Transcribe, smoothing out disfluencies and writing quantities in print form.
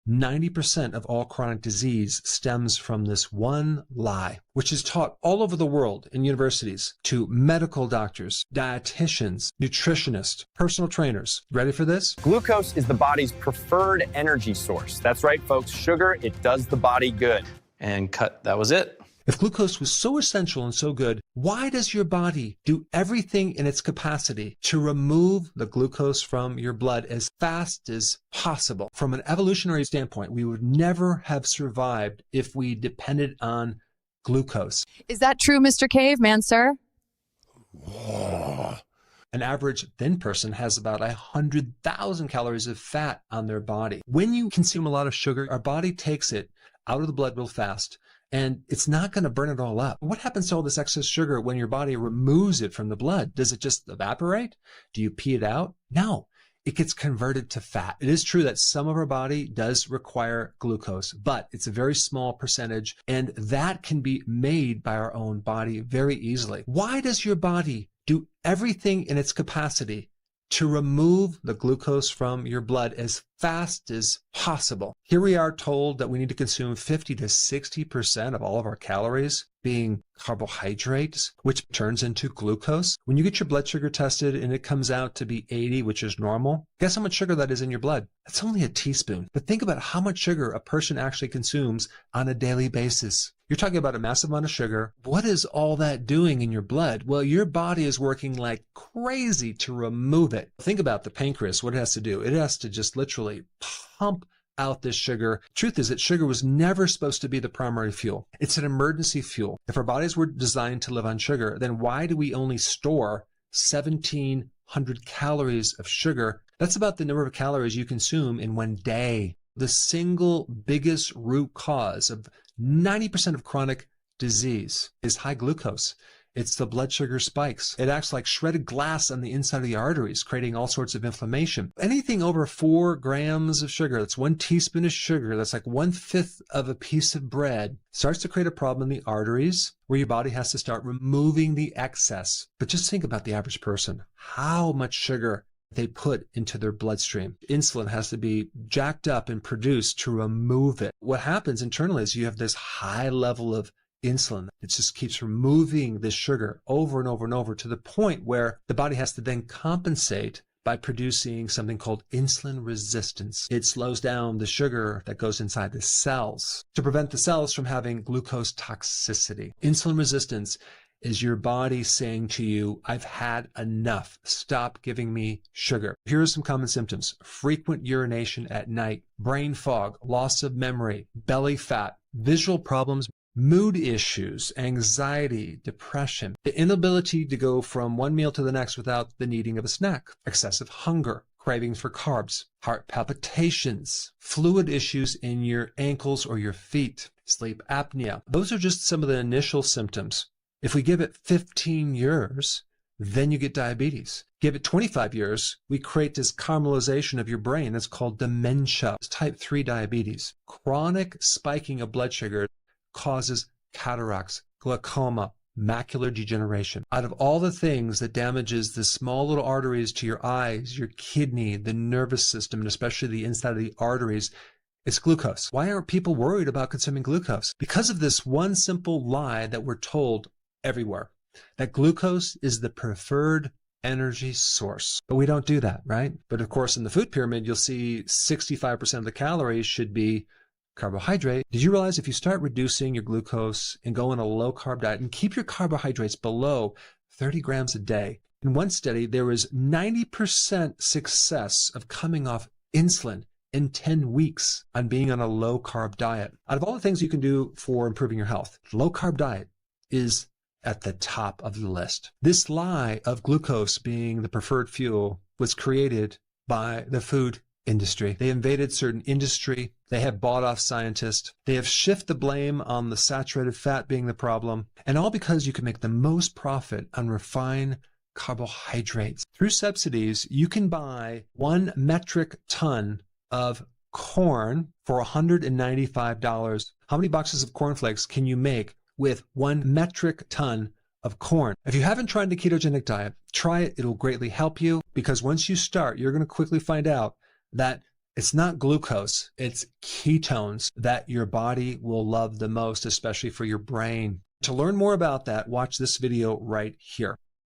90% of all chronic disease stems from this one lie, which is taught all over the world in universities to medical doctors, dietitians, nutritionists, personal trainers. Ready for this? Glucose is the body's preferred energy source. That's right, folks. Sugar, it does the body good. And cut. That was it. If glucose was so essential and so good, why does your body do everything in its capacity to remove the glucose from your blood as fast as possible? From an evolutionary standpoint, we would never have survived if we depended on glucose. Is that true, Mr. Caveman, sir? An average thin person has about 100,000 calories of fat on their body. When you consume a lot of sugar, our body takes it out of the blood real fast, and it's not going to burn it all up. What happens to all this excess sugar when your body removes it from the blood? Does it just evaporate? Do you pee it out? No, it gets converted to fat. It is true that some of our body does require glucose, but it's a very small percentage, and that can be made by our own body very easily. Why does your body do everything in its capacity to remove the glucose from your blood as fast as possible? Here we are told that we need to consume 50 to 60% of all of our calories being carbohydrates, which turns into glucose. When you get your blood sugar tested and it comes out to be 80, which is normal, guess how much sugar that is in your blood? That's only a teaspoon. But think about how much sugar a person actually consumes on a daily basis. You're talking about a massive amount of sugar. What is all that doing in your blood? Well, your body is working like crazy to remove it. Think about the pancreas, what it has to do. It has to just literally pump out this sugar. Truth is that sugar was never supposed to be the primary fuel. It's an emergency fuel. If our bodies were designed to live on sugar, then why do we only store 1,700 calories of sugar? That's about the number of calories you consume in one day. The single biggest root cause of 90% of chronic disease is high glucose. It's the blood sugar spikes. It acts like shredded glass on the inside of the arteries, creating all sorts of inflammation. Anything over 4 grams of sugar, that's 1 teaspoon of sugar, that's like 1/5 of a piece of bread, starts to create a problem in the arteries where your body has to start removing the excess. But just think about the average person. How much sugar they put into their bloodstream. Insulin has to be jacked up and produced to remove it. What happens internally is you have this high level of insulin. It just keeps removing this sugar over and over and over to the point where the body has to then compensate by producing something called insulin resistance. It slows down the sugar that goes inside the cells to prevent the cells from having glucose toxicity. Insulin resistance is your body saying to you, I've had enough. Stop giving me sugar. Here are some common symptoms: frequent urination at night, brain fog, loss of memory, belly fat, visual problems, mood issues, anxiety, depression, the inability to go from one meal to the next without the needing of a snack, excessive hunger, cravings for carbs, heart palpitations, fluid issues in your ankles or your feet, sleep apnea. Those are just some of the initial symptoms. If we give it 15 years, then you get diabetes. Give it 25 years, we create this caramelization of your brain that's called dementia. It's type 3 diabetes. Chronic spiking of blood sugar causes cataracts, glaucoma, macular degeneration. Out of all the things that damages the small little arteries to your eyes, your kidney, the nervous system, and especially the inside of the arteries, it's glucose. Why aren't people worried about consuming glucose? Because of this one simple lie that we're told everywhere, that glucose is the preferred energy source. But we don't do that, right? But of course, in the food pyramid, you'll see 65% of the calories should be carbohydrate. Did you realize if you start reducing your glucose and go on a low carb diet and keep your carbohydrates below 30 grams a day? In one study, there was 90% success of coming off insulin in 10 weeks on being on a low carb diet. Out of all the things you can do for improving your health, low carb diet is at the top of the list. This lie of glucose being the preferred fuel was created by the food industry. They invaded certain industry. They have bought off scientists. They have shifted the blame on the saturated fat being the problem. And all because you can make the most profit on refined carbohydrates. Through subsidies, you can buy 1 metric ton of corn for $195. How many boxes of cornflakes can you make with 1 metric ton of corn? If you haven't tried the ketogenic diet, try it. It'll greatly help you, because once you start, you're going to quickly find out that It's not glucose, it's ketones that your body will love the most, especially for your brain. To learn more about that, watch this video right here.